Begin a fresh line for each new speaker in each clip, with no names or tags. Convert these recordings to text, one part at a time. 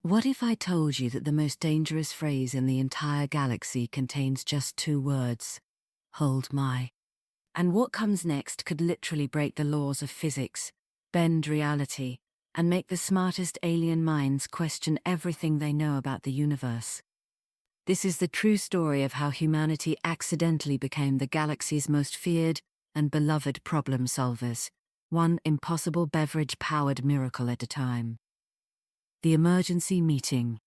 What if I told you that the most dangerous phrase in the entire galaxy contains just 2 words? Hold my. And what comes next could literally break the laws of physics, bend reality, and make the smartest alien minds question everything they know about the universe. This is the true story of how humanity accidentally became the galaxy's most feared and beloved problem solvers, one impossible beverage-powered miracle at a time. The emergency meeting.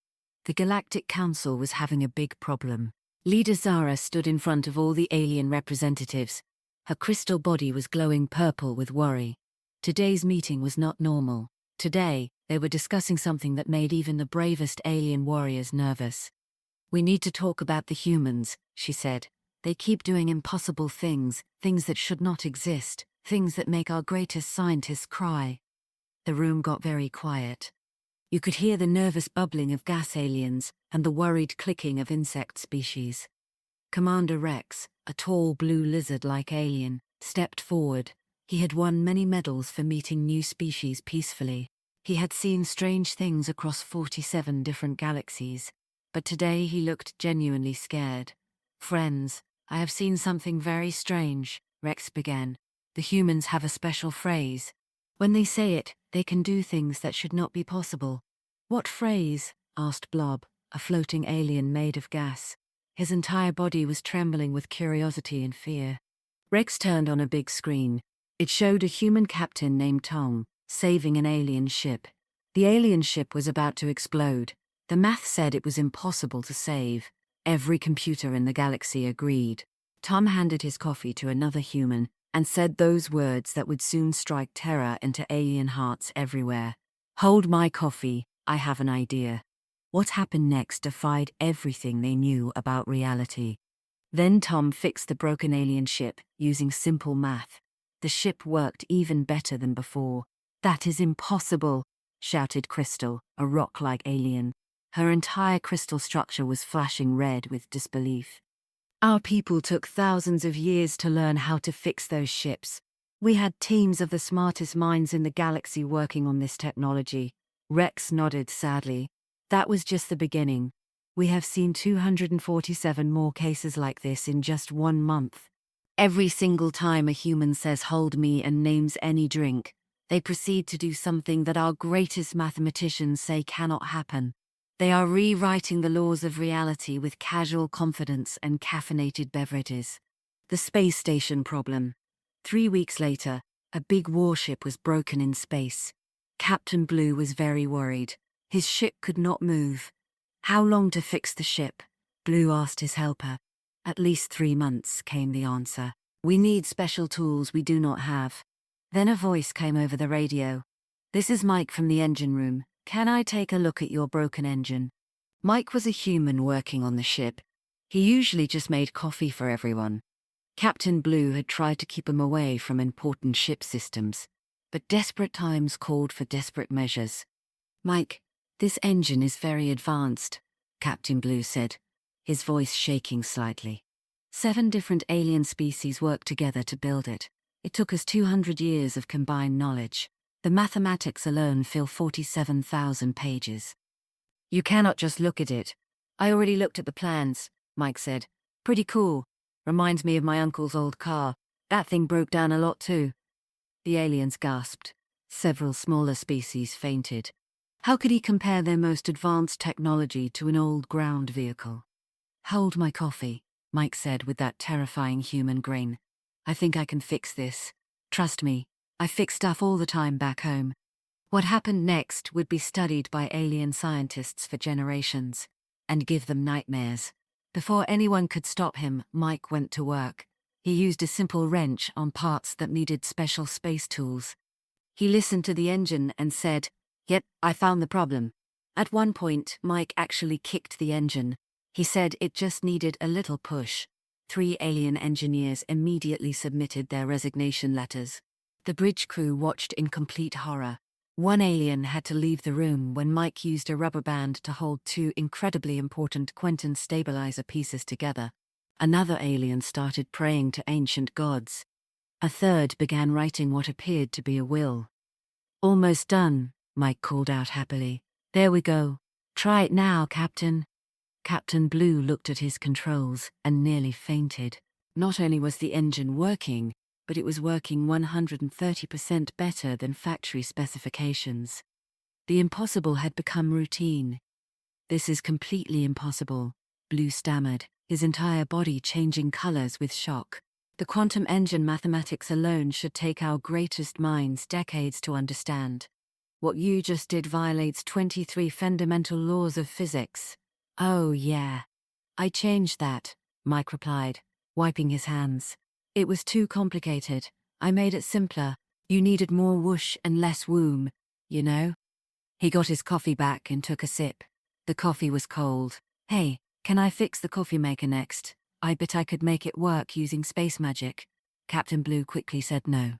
The Galactic Council was having a big problem. Leader Zara stood in front of all the alien representatives. Her crystal body was glowing purple with worry. Today's meeting was not normal. Today, they were discussing something that made even the bravest alien warriors nervous. "We need to talk about the humans," she said. "They keep doing impossible things, things that should not exist, things that make our greatest scientists cry." The room got very quiet. You could hear the nervous bubbling of gas aliens and the worried clicking of insect species. Commander Rex, a tall blue lizard-like alien, stepped forward. He had won many medals for meeting new species peacefully. He had seen strange things across 47 different galaxies, but today he looked genuinely scared. "Friends, I have seen something very strange," Rex began. "The humans have a special phrase. When they say it, they can do things that should not be possible." "What phrase?" asked Blob, a floating alien made of gas. His entire body was trembling with curiosity and fear. Rex turned on a big screen. It showed a human captain named Tom, saving an alien ship. The alien ship was about to explode. The math said it was impossible to save. Every computer in the galaxy agreed. Tom handed his coffee to another human and said those words that would soon strike terror into alien hearts everywhere. "Hold my coffee, I have an idea." What happened next defied everything they knew about reality. Then Tom fixed the broken alien ship using simple math. The ship worked even better than before. "That is impossible," shouted Crystal, a rock-like alien. Her entire crystal structure was flashing red with disbelief. "Our people took thousands of years to learn how to fix those ships. We had teams of the smartest minds in the galaxy working on this technology." Rex nodded sadly. "That was just the beginning. We have seen 247 more cases like this in just 1 month. Every single time a human says 'hold me' and names any drink, they proceed to do something that our greatest mathematicians say cannot happen. They are rewriting the laws of reality with casual confidence and caffeinated beverages." The space station problem. 3 weeks later, a big warship was broken in space. Captain Blue was very worried. His ship could not move. "How long to fix the ship?" Blue asked his helper. "At least 3 months," came the answer. "We need special tools we do not have." Then a voice came over the radio. "This is Mike from the engine room. Can I take a look at your broken engine?" Mike was a human working on the ship. He usually just made coffee for everyone. Captain Blue had tried to keep him away from important ship systems, but desperate times called for desperate measures. "Mike, this engine is very advanced," Captain Blue said, his voice shaking slightly. 7 different alien species worked together to build it. It took us 200 years of combined knowledge. The mathematics alone fill 47,000 pages. "You cannot just look at it." "I already looked at the plans," Mike said. "Pretty cool. Reminds me of my uncle's old car. That thing broke down a lot too." The aliens gasped. Several smaller species fainted. How could he compare their most advanced technology to an old ground vehicle? "Hold my coffee," Mike said with that terrifying human grin. "I think I can fix this. Trust me, I fix stuff all the time back home." What happened next would be studied by alien scientists for generations, and give them nightmares. Before anyone could stop him, Mike went to work. He used a simple wrench on parts that needed special space tools. He listened to the engine and said, "Yep, I found the problem." At one point, Mike actually kicked the engine. He said it just needed a little push. 3 alien engineers immediately submitted their resignation letters. The bridge crew watched in complete horror. One alien had to leave the room when Mike used a rubber band to hold 2 incredibly important quantum stabilizer pieces together. Another alien started praying to ancient gods. A third began writing what appeared to be a will. "Almost done," Mike called out happily. "There we go. Try it now, Captain. Captain Blue looked at his controls and nearly fainted. Not only was the engine working, but it was working 130% better than factory specifications. The impossible had become routine. This is completely impossible, Blue stammered, his entire body changing colors with shock. The quantum engine mathematics alone should take our greatest minds decades to understand. What you just did violates 23 fundamental laws of physics. Oh, yeah. I changed that, Mike replied, wiping his hands. It was too complicated. I made it simpler. You needed more whoosh and less womb, you know? He got his coffee back and took a sip. The coffee was cold. Hey, can I fix the coffee maker next? I bet I could make it work using space magic. Captain Blue quickly said no.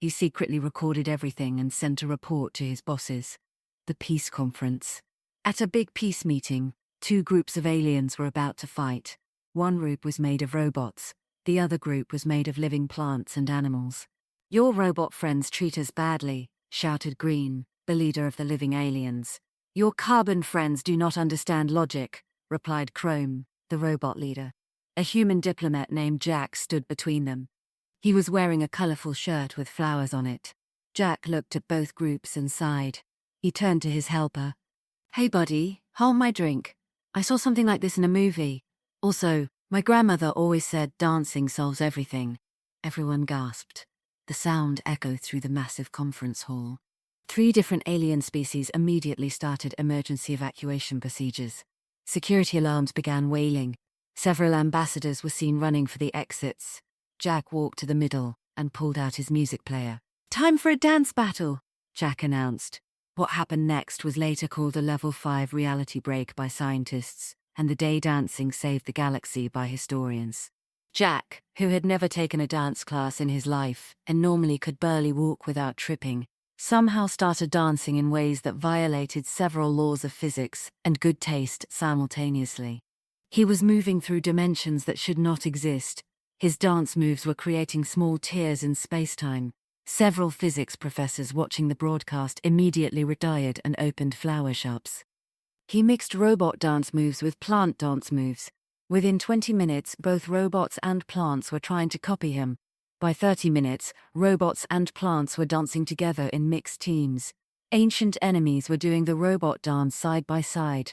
He secretly recorded everything and sent a report to his bosses. The peace conference. At a big peace meeting, two groups of aliens were about to fight. One group was made of robots. The other group was made of living plants and animals. Your robot friends treat us badly, shouted Green, the leader of the living aliens. Your carbon friends do not understand logic, replied Chrome, the robot leader. A human diplomat named Jack stood between them. He was wearing a colorful shirt with flowers on it. Jack looked at both groups and sighed. He turned to his helper. Hey buddy, hold my drink. I saw something like this in a movie. Also, my grandmother always said dancing solves everything. Everyone gasped. The sound echoed through the massive conference hall. 3 different alien species immediately started emergency evacuation procedures. Security alarms began wailing. Several ambassadors were seen running for the exits. Jack walked to the middle and pulled out his music player. Time for a dance battle, Jack announced. What happened next was later called a Level 5 reality break by scientists, and the day dancing saved the galaxy by historians. Jack, who had never taken a dance class in his life and normally could barely walk without tripping, somehow started dancing in ways that violated several laws of physics and good taste simultaneously. He was moving through dimensions that should not exist. His dance moves were creating small tears in space-time. Several physics professors watching the broadcast immediately retired and opened flower shops. He mixed robot dance moves with plant dance moves. Within 20 minutes, both robots and plants were trying to copy him. By 30 minutes, robots and plants were dancing together in mixed teams. Ancient enemies were doing the robot dance side by side.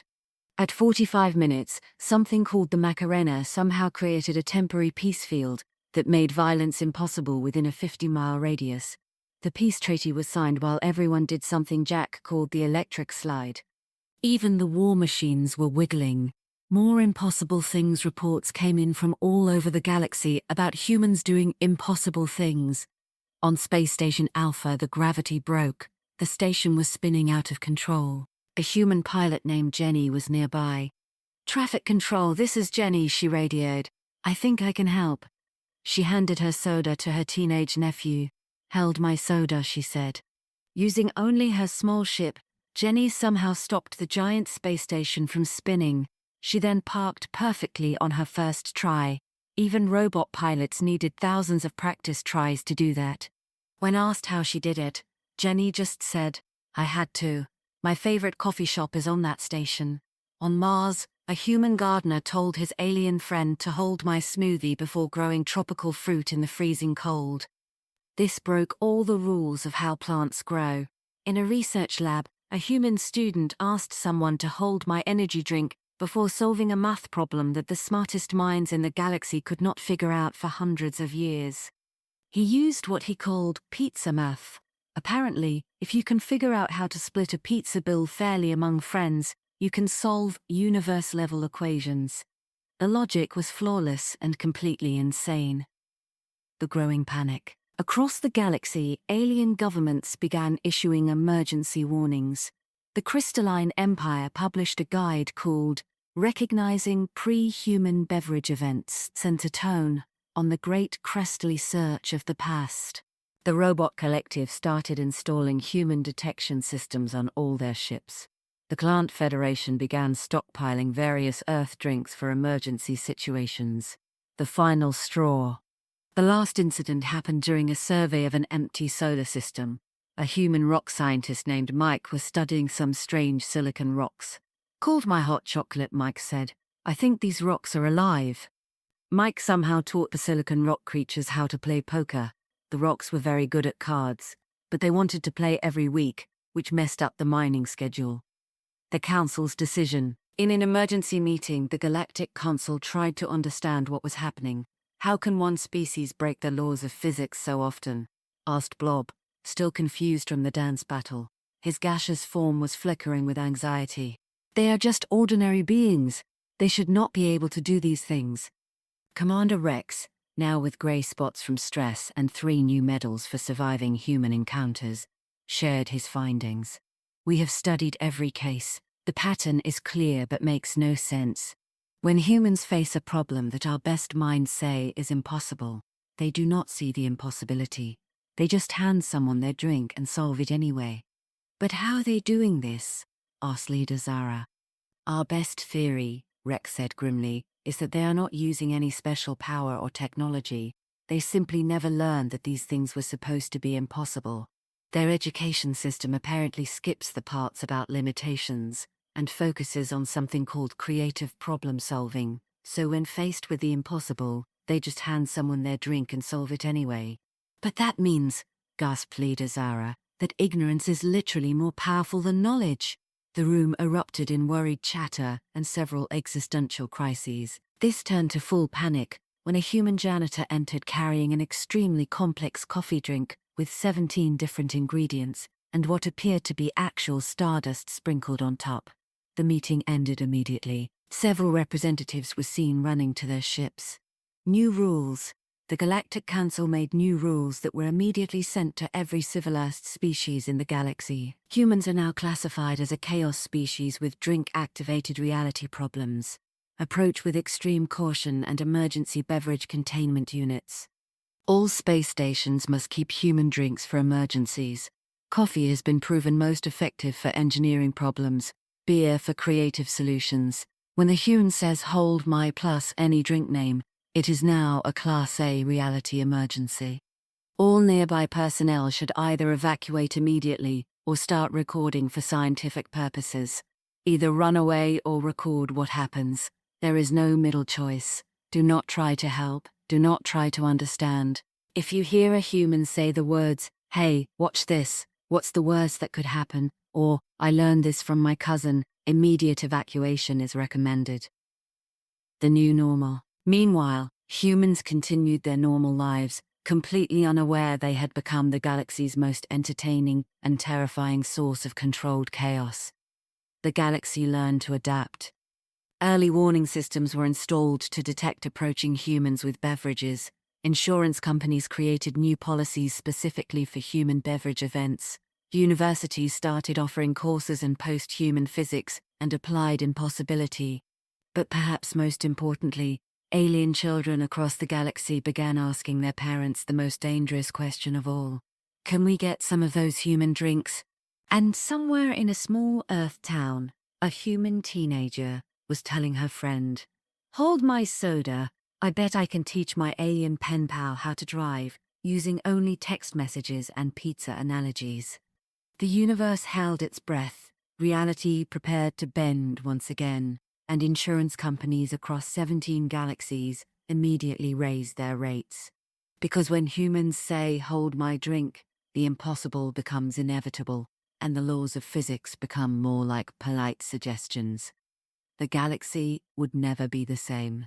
At 45 minutes, something called the Macarena somehow created a temporary peace field that made violence impossible within a 50-mile radius. The peace treaty was signed while everyone did something Jack called the electric slide. Even the war machines were wiggling. More impossible things reports came in from all over the galaxy about humans doing impossible things. On Space Station Alpha, the gravity broke. The station was spinning out of control. A human pilot named Jenny was nearby. Traffic control, this is Jenny, she radioed. I think I can help. She handed her soda to her teenage nephew. Held my soda, she said. Using only her small ship, Jenny somehow stopped the giant space station from spinning. She then parked perfectly on her first try. Even robot pilots needed thousands of practice tries to do that. When asked how she did it, Jenny just said, I had to. My favorite coffee shop is on that station. On Mars, a human gardener told his alien friend to hold my smoothie before growing tropical fruit in the freezing cold. This broke all the rules of how plants grow. In a research lab, a human student asked someone to hold my energy drink before solving a math problem that the smartest minds in the galaxy could not figure out for hundreds of years. He used what he called pizza math. Apparently, if you can figure out how to split a pizza bill fairly among friends, you can solve universe-level equations. The logic was flawless and completely insane. The growing panic. Across the galaxy, alien governments began issuing emergency warnings. The Crystalline Empire published a guide called Recognizing Pre-Human Beverage Events, sent a tone on the great crestly search of the past. The robot collective started installing human detection systems on all their ships. The Plant Federation began stockpiling various Earth drinks for emergency situations. The final straw. The last incident happened during a survey of an empty solar system. A human rock scientist named Mike was studying some strange silicon rocks. Called my hot chocolate, Mike said. I think these rocks are alive. Mike somehow taught the silicon rock creatures how to play poker. The rocks were very good at cards, but they wanted to play every week, which messed up the mining schedule. The Council's decision. In an emergency meeting, the Galactic Council tried to understand what was happening. How can one species break the laws of physics so often? Asked Blob, still confused from the dance battle. His gaseous form was flickering with anxiety. They are just ordinary beings. They should not be able to do these things. Commander Rex, now with grey spots from stress and 3 new medals for surviving human encounters, shared his findings. We have studied every case. The pattern is clear but makes no sense. When humans face a problem that our best minds say is impossible, they do not see the impossibility. They just hand someone their drink and solve it anyway. But how are they doing this? Asked Leader Zara. Our best theory, Rex said grimly, is that they are not using any special power or technology. They simply never learned that these things were supposed to be impossible. Their education system apparently skips the parts about limitations and focuses on something called creative problem solving, so when faced with the impossible, they just hand someone their drink and solve it anyway. But that means, gasped Leader Zara, that ignorance is literally more powerful than knowledge. The room erupted in worried chatter and several existential crises. This turned to full panic when a human janitor entered carrying an extremely complex coffee drink with 17 different ingredients and what appeared to be actual stardust sprinkled on top. The meeting ended immediately. Several representatives were seen running to their ships. New rules. The Galactic Council made new rules that were immediately sent to every civilized species in the galaxy. Humans are now classified as a chaos species with drink-activated reality problems. Approach with extreme caution and emergency beverage containment units. All space stations must keep human drinks for emergencies. Coffee has been proven most effective for engineering problems, beer for creative solutions. When the human says hold my plus any drink name, it is now a Class A reality emergency. All nearby personnel should either evacuate immediately or start recording for scientific purposes. Either run away or record what happens. There is no middle choice. Do not try to help. Do not try to understand. If you hear a human say the words, "Hey, watch this, what's the worst that could happen?" or "I learned this from my cousin," immediate evacuation is recommended. The new normal. Meanwhile, humans continued their normal lives, completely unaware they had become the galaxy's most entertaining and terrifying source of controlled chaos. The galaxy learned to adapt. Early warning systems were installed to detect approaching humans with beverages. Insurance companies created new policies specifically for human beverage events. Universities started offering courses in post-human physics and applied impossibility. But perhaps most importantly, alien children across the galaxy began asking their parents the most dangerous question of all. Can we get some of those human drinks? And somewhere in a small Earth town, a human teenager was telling her friend, "Hold my soda. I bet I can teach my alien pen pal how to drive, using only text messages and pizza analogies." The universe held its breath, reality prepared to bend once again, and insurance companies across 17 galaxies immediately raised their rates. Because when humans say, "Hold my drink," the impossible becomes inevitable, and the laws of physics become more like polite suggestions. The galaxy would never be the same.